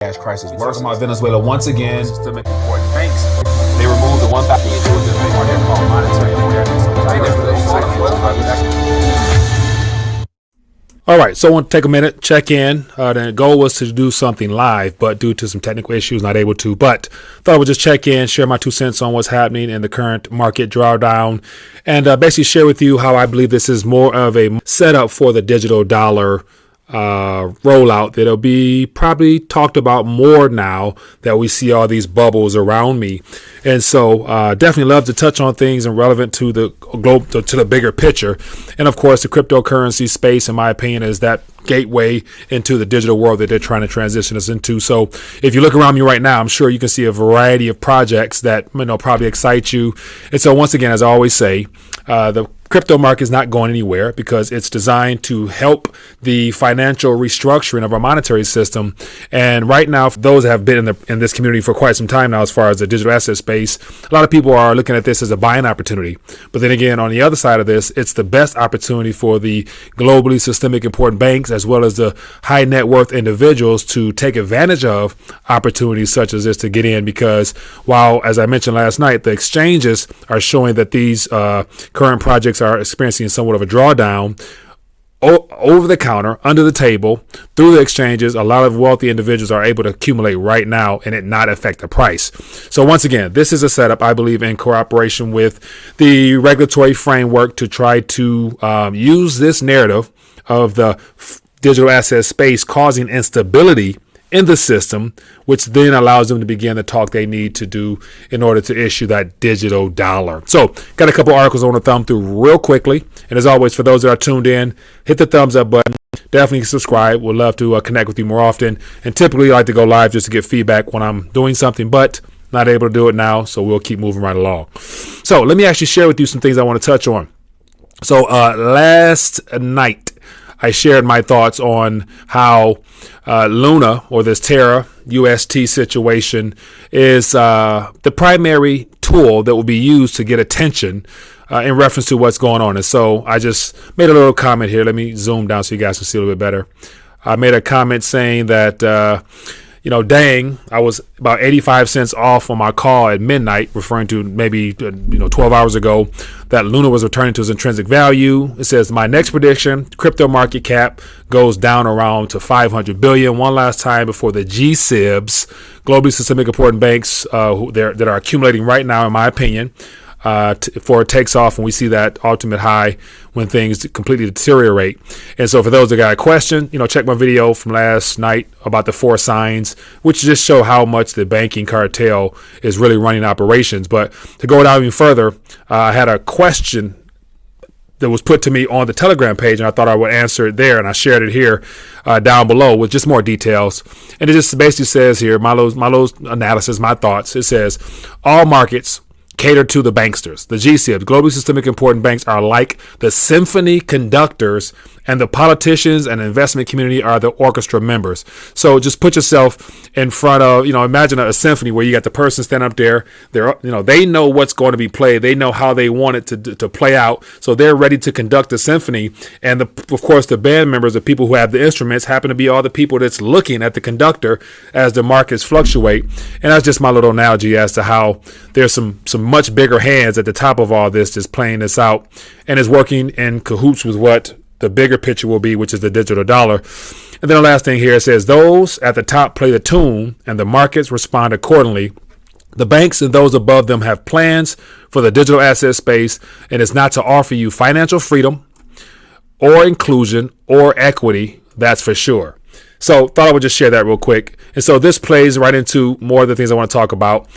cash crisis worse. Talking about Venezuela once again. Systemic important banks. They removed the 1,000 they call monetary awareness. All right, so I want to take a minute, check in. The goal was to do something live, but due to some technical issues, not able to. But thought I would just check in, share my 2 cents on what's happening in the current market drawdown, and basically share with you how I believe this is more of a setup for the digital dollar rollout that'll be probably talked about more now that we see all these bubbles around me. And so definitely love to touch on things and relevant to the globe, to the bigger picture. And of course, the cryptocurrency space, in my opinion, is that gateway into the digital world that they're trying to transition us into. So if you look around me right now, I'm sure you can see a variety of projects that probably excite you. And so once again, as I always say, the crypto market is not going anywhere because it's designed to help the financial restructuring of our monetary system. And right now, for those that have been in this community for quite some time now, as far as the digital asset space, a lot of people are looking at this as a buying opportunity. But then again, on the other side of this, it's the best opportunity for the globally systemic important banks as well as the high net worth individuals to take advantage of opportunities such as this to get in. Because while, as I mentioned last night, the exchanges are showing that these current projects are experiencing somewhat of a drawdown, over the counter, under the table, through the exchanges, a lot of wealthy individuals are able to accumulate right now and it not affect the price. So once again, this is a setup, I believe, in cooperation with the regulatory framework to try to use this narrative of the digital asset space causing instability in the system, which then allows them to begin the talk they need to do in order to issue that digital dollar. So got a couple articles I want to thumb through real quickly. And as always, for those that are tuned in, hit the thumbs up button. Definitely subscribe. We'd love to connect with you more often. And typically I like to go live just to get feedback when I'm doing something, but not able to do it now. So we'll keep moving right along. So let me actually share with you some things I want to touch on. So last night, I shared my thoughts on how Luna, or this TerraUSD situation, is the primary tool that will be used to get attention in reference to what's going on. And so I just made a little comment here. Let me zoom down so you guys can see a little bit better. I made a comment saying that, dang, I was about 85 cents off on my call at midnight, referring to maybe 12 hours ago, that Luna was returning to its intrinsic value. It says my next prediction, crypto market cap goes down around to 500 billion one last time before the GSIBs, globally systemic important banks that are accumulating right now, in my opinion, before it takes off and we see that ultimate high when things completely deteriorate. And so for those that got a question, check my video from last night about the 4 signs, which just show how much the banking cartel is really running operations. But to go down even further, I had a question that was put to me on the Telegram page, and I thought I would answer it there, and I shared it here down below with just more details. And it just basically says here, my little analysis, my thoughts. It says all markets cater to the banksters. The GSIBs, globally systemic important banks, are like the symphony conductors, and the politicians and investment community are the orchestra members. So just put yourself in front of, imagine a symphony where you got the person stand up there. They know what's going to be played. They know how they want it to play out. So they're ready to conduct the symphony. And of course, the band members, the people who have the instruments, happen to be all the people that's looking at the conductor as the markets fluctuate. And that's just my little analogy as to how there's some much bigger hands at the top of all this just playing this out and is working in cahoots with what the bigger picture will be, which is the digital dollar. And then the last thing here, it says those at the top play the tune and the markets respond accordingly. The banks and those above them have plans for the digital asset space, and it's not to offer you financial freedom or inclusion or equity, that's for sure. So thought I would just share that real quick. And so this plays right into more of the things I want to talk about.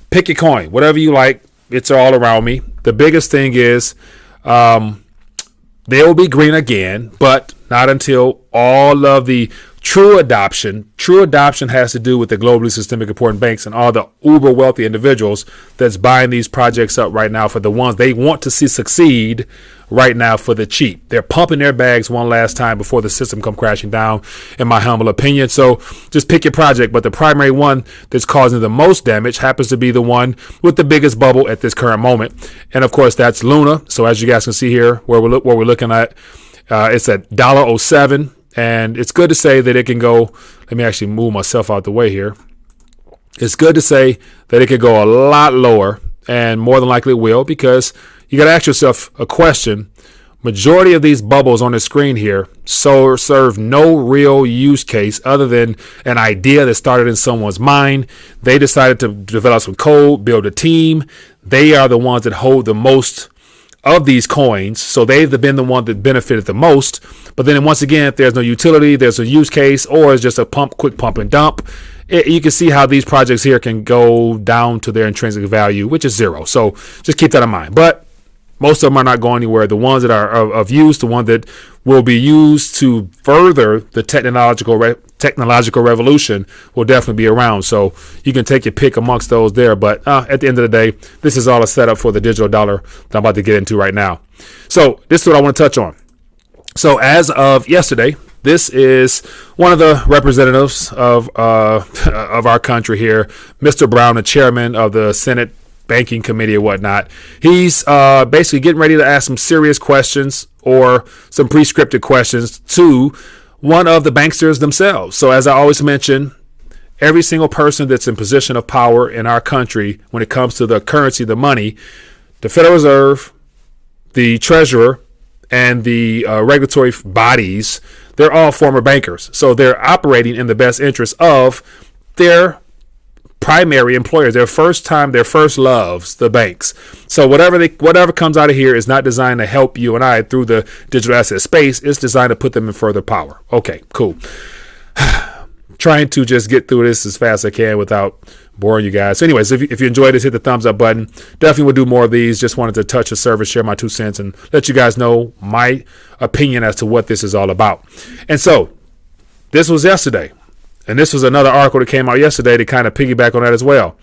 Pick your coin, whatever you like. It's all around me. The biggest thing is they will be green again, but not until all of the true adoption. True adoption has to do with the globally systemic important banks and all the uber wealthy individuals that's buying these projects up right now for the ones they want to see succeed right now for the cheap. They're pumping their bags one last time before the system come crashing down, in my humble opinion. So just pick your project, but the primary one that's causing the most damage happens to be the one with the biggest bubble at this current moment. And of course, that's Luna. So as you guys can see here, where we're looking at, it's at $1.07. And it's good to say that it can go. Let me actually move myself out the way here. It's good to say that it could go a lot lower, and more than likely it will, because you got to ask yourself a question. Majority of these bubbles on the screen here serve no real use case other than an idea that started in someone's mind. They decided to develop some code, build a team. They are the ones that hold the most of these coins, so they've been the one that benefited the most. But then once again, if there's no utility, there's a use case, or it's just a quick pump and dump, you can see how these projects here can go down to their intrinsic value, which is zero. So just keep that in mind. But most of them are not going anywhere. The ones that are of use, the one that will be used to further the technological revolution, will definitely be around. So you can take your pick amongst those there. But at the end of the day, this is all a setup for the digital dollar that I'm about to get into right now. So this is what I want to touch on. So as of yesterday, this is one of the representatives of our country here, Mr. Brown, the chairman of the Senate Banking Committee or whatnot. He's basically getting ready to ask some serious questions or some pre-scripted questions to one of the banksters themselves. So as I always mention, every single person that's in position of power in our country when it comes to the currency, the money, the Federal Reserve, the Treasurer, and the regulatory bodies, they're all former bankers. So they're operating in the best interest of their primary employers, their first loves, the banks. So whatever comes out of here is not designed to help you and I through the digital asset space. It's designed to put them in further power. Okay, cool. Trying to just get through this as fast as I can without boring you guys. So anyways, if you enjoyed this, hit the thumbs up button. Definitely will do more of these. Just wanted to touch the surface, share my 2 cents, and let you guys know my opinion as to what this is all about. And so this was yesterday. And this was another article that came out yesterday to kind of piggyback on that as well.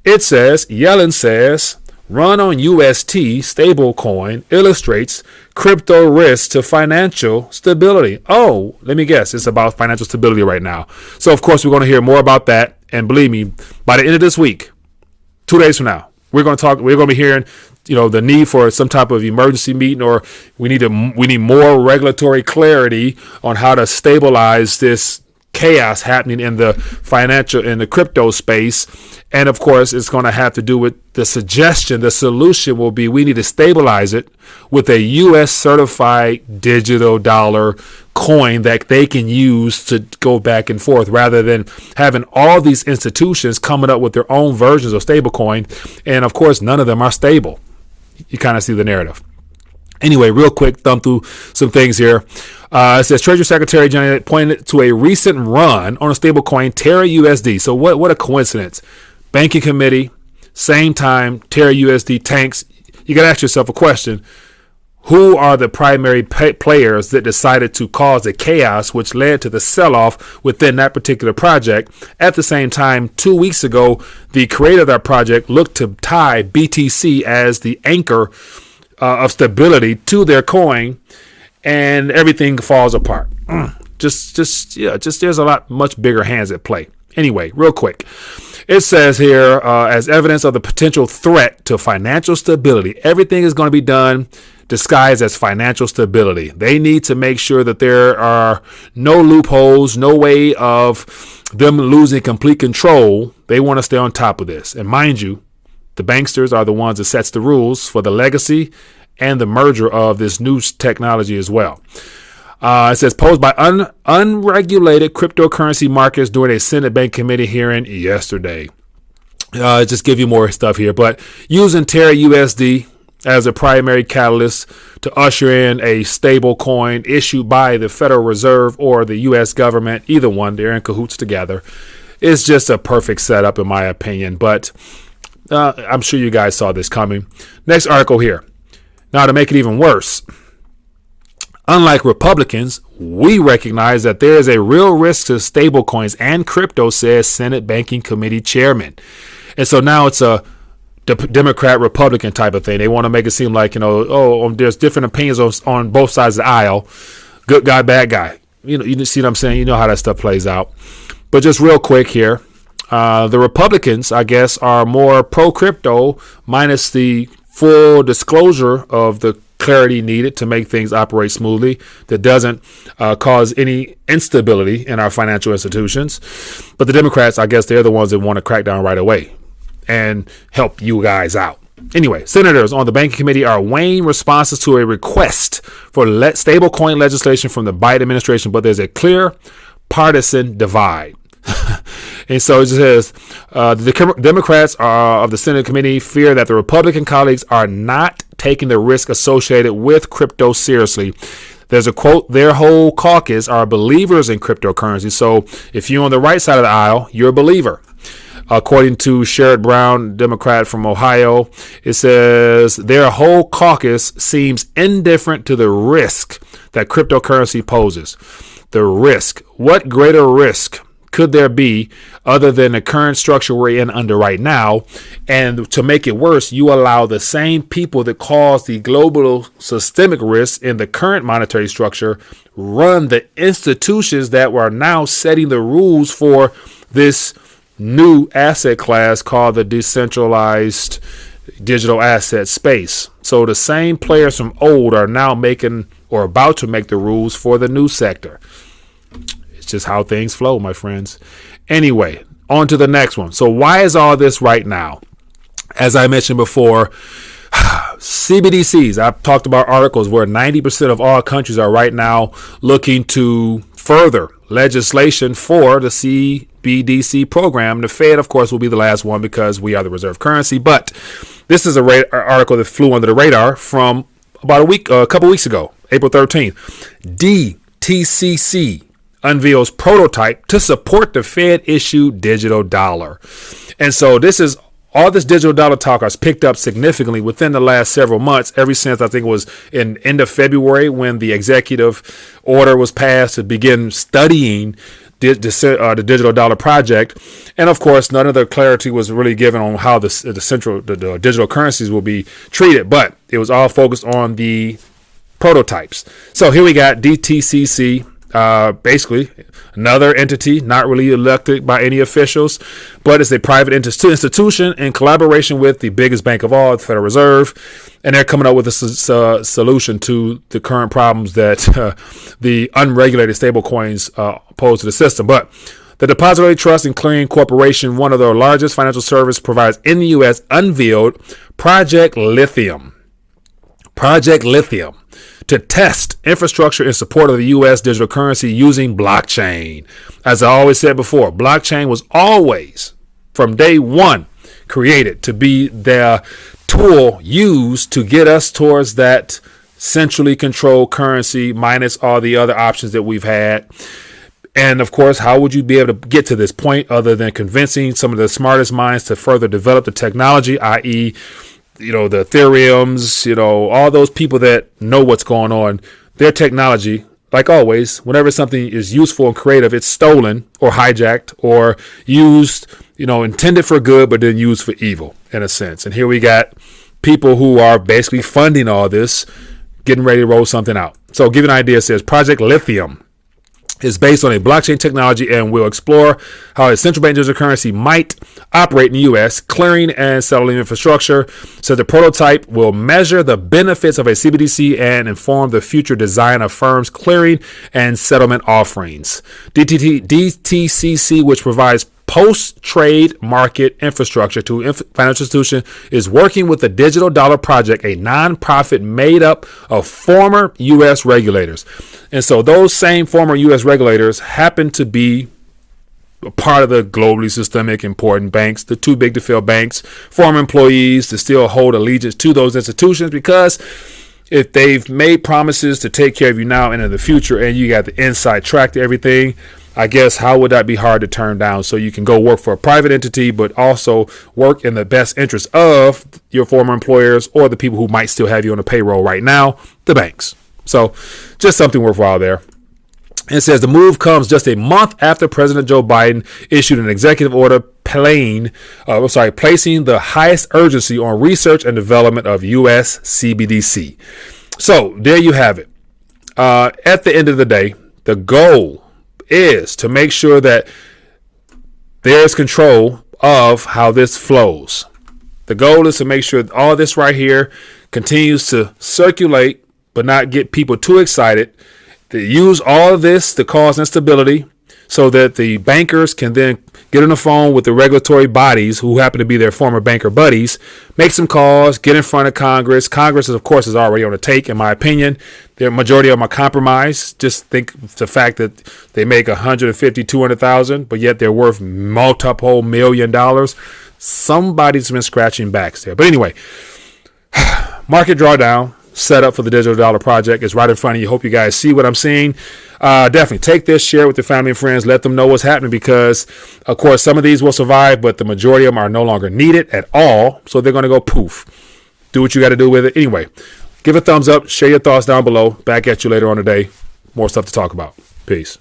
It says, Yellen says, run on UST stablecoin illustrates crypto risk to financial stability. Oh, let me guess. It's about financial stability right now. So, of course, we're going to hear more about that. And believe me, by the end of this week, 2 days from now, we're going to be hearing, the need for some type of emergency meeting, or we need more regulatory clarity on how to stabilize this chaos happening in the crypto space. And of course, it's going to have to do with the solution will be we need to stabilize it with a US certified digital dollar coin that they can use to go back and forth, rather than having all these institutions coming up with their own versions of stablecoin. And of course, none of them are stable. You kind of see the narrative. Anyway, real quick, thumb through some things here. It says Treasury Secretary Janet pointed to a recent run on a stablecoin, TerraUSD. So what a coincidence. Banking Committee, same time, TerraUSD tanks. You got to ask yourself a question. Who are the primary players that decided to cause the chaos which led to the sell-off within that particular project? At the same time, 2 weeks ago, the creator of that project looked to tie BTC as the anchor of stability to their coin, and everything falls apart. Just there's a lot much bigger hands at play. Anyway, real quick, it says here, as evidence of the potential threat to financial stability, everything is going to be done disguised as financial stability. They need to make sure that there are no loopholes, no way of them losing complete control. They want to stay on top of this. And mind you, the banksters are the ones that sets the rules for the legacy and the merger of this new technology as well. It says posed by unregulated cryptocurrency markets during a Senate Bank Committee hearing yesterday. Just give you more stuff here, but using TerraUSD as a primary catalyst to usher in a stable coin issued by the Federal Reserve or the U.S. government, either one, they're in cahoots together. It's just a perfect setup, in my opinion, but I'm sure you guys saw this coming. Next article here. Now, to make it even worse, unlike Republicans, we recognize that there is a real risk to stablecoins and crypto, says Senate Banking Committee Chairman. And so now it's a Democrat Republican type of thing. They want to make it seem like, there's different opinions on both sides of the aisle. Good guy, bad guy. You see what I'm saying? You know how that stuff plays out. But just real quick here. The Republicans, I guess, are more pro-crypto, minus the full disclosure of the clarity needed to make things operate smoothly, that doesn't cause any instability in our financial institutions. But the Democrats, I guess they're the ones that want to crack down right away and help you guys out. Anyway, senators on the banking committee are weighing responses to a request for stablecoin legislation from the Biden administration, but there's a clear partisan divide. And so it says the Democrats of the Senate committee fear that the Republican colleagues are not taking the risk associated with crypto seriously. There's a quote, their whole caucus are believers in cryptocurrency. So if you're on the right side of the aisle, you're a believer. According to Sherrod Brown, Democrat from Ohio, it says their whole caucus seems indifferent to the risk that cryptocurrency poses. The risk. What greater risk could there be other than the current structure we're in under right now? And to make it worse, you allow the same people that cause the global systemic risk in the current monetary structure run the institutions that are now setting the rules for this new asset class called the decentralized digital asset space. So the same players from old are now making or about to make the rules for the new sector. Just how things flow, my friends. Anyway, on to the next one. So why is all this right now? As I mentioned before, CBDCs, I've talked about articles where 90% of all countries are right now looking to further legislation for the CBDC program. The Fed, of course, will be the last one because we are the reserve currency. But this is an article that flew under the radar from about a couple weeks ago, April 13th. DTCC unveils prototype to support the Fed-issued digital dollar. And so this digital dollar talk has picked up significantly within the last several months, ever since I think it was in end of February when the executive order was passed to begin studying the digital dollar project. And of course, none of the clarity was really given on how the digital currencies will be treated, but it was all focused on the prototypes. So here we got DTCC. Basically another entity not really elected by any officials, but it's a private institution in collaboration with the biggest bank of all, the Federal Reserve, and they're coming up with a solution to the current problems that the unregulated stablecoins pose to the system. But the Depository Trust and Clearing Corporation, one of the largest financial service providers in the U.S., unveiled Project Lithium to test infrastructure in support of the U.S. digital currency using blockchain. As I always said before, blockchain was always, from day one, created to be the tool used to get us towards that centrally controlled currency minus all the other options that we've had. And of course, how would you be able to get to this point other than convincing some of the smartest minds to further develop the technology, i.e., the Ethereums, all those people that know what's going on, their technology, like always, whenever something is useful and creative, it's stolen or hijacked or used, intended for good, but then used for evil in a sense. And here we got people who are basically funding all this, getting ready to roll something out. So I'll give you an idea. It says Project Lithium is based on a blockchain technology and will explore how a central bank digital currency might operate in the U.S. clearing and settling infrastructure. So the prototype will measure the benefits of a CBDC and inform the future design of firms' clearing and settlement offerings. DTCC, which provides post-trade market infrastructure to financial institutions, is working with the Digital Dollar Project, a nonprofit made up of former U.S. regulators. And so those same former U.S. regulators happen to be a part of the globally systemic important banks, the too big to fail banks, former employees to still hold allegiance to those institutions, because if they've made promises to take care of you now and in the future and you got the inside track to everything, I guess how would that be hard to turn down? So you can go work for a private entity, but also work in the best interest of your former employers or the people who might still have you on the payroll right now, the banks. So just something worthwhile there. It says the move comes just a month after President Joe Biden issued an executive order placing the highest urgency on research and development of U.S. CBDC. So there you have it. At the end of the day, the goal is to make sure that there's control of how this flows. The goal is to make sure all this right here continues to circulate but not get people too excited. They use all of this to cause instability so that the bankers can then get on the phone with the regulatory bodies who happen to be their former banker buddies, make some calls, get in front of Congress. Congress, of course, is already on the take, in my opinion. The majority of them are compromised. Just think the fact that they make 150, 200,000, but yet they're worth multiple $1 million. Somebody's been scratching backs there. But anyway, market drawdown set up for the digital dollar project is right in front of you. Hope you guys see what I'm seeing. Definitely take this, share it with your family and friends, let them know what's happening, because of course some of these will survive, but the majority of them are no longer needed at all. So they're going to go poof. Do what you got to do with it. Anyway, give a thumbs up, share your thoughts down below. Back at you later on today. More stuff to talk about. Peace.